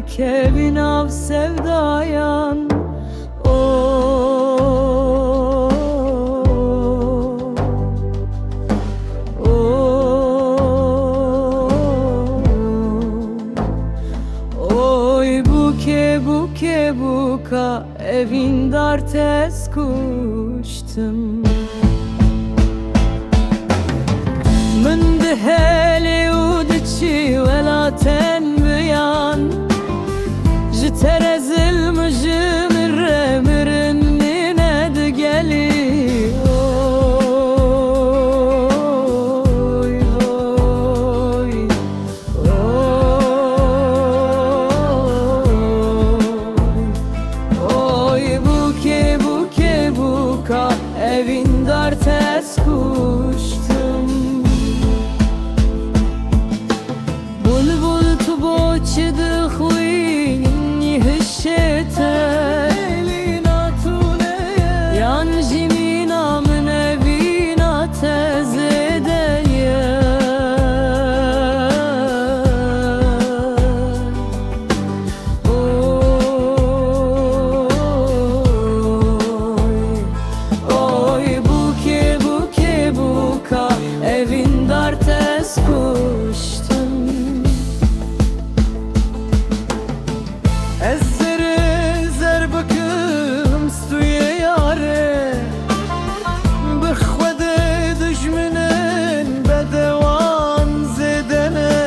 kevin av sevdayan. Oy buke buka evin dar tez kuştum. Min diheli u diçi velaten biyan, ji terezil mijim remirin nine digeli. Evin dar tez kuştum. Bulbul tu boçdı xuyni hişete yan jimina min evina tez edeye. Evin dar tez kuştum. Ez zer bakım stuye yare, bixwede düşminin bedevan zedene.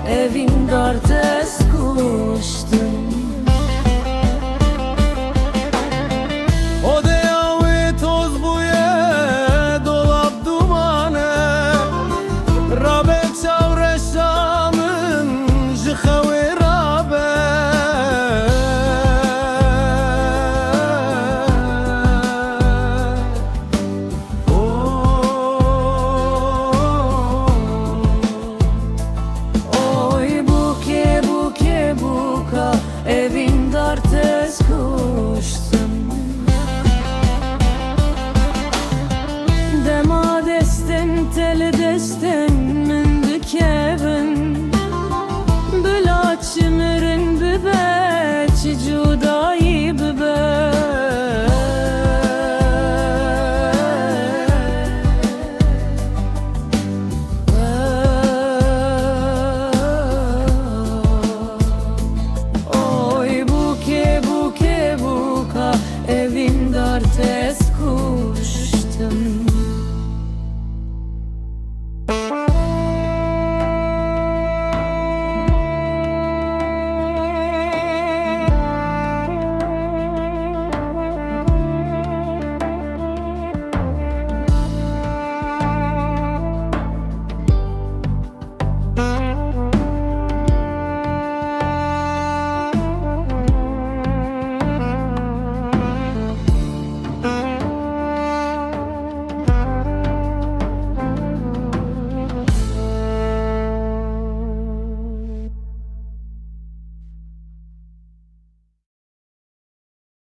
Evin dar tez kuştum. O deyavi toz buye dolap dumane, rabe çavre şamın jixevi rabe. Evin dar tez kuştum.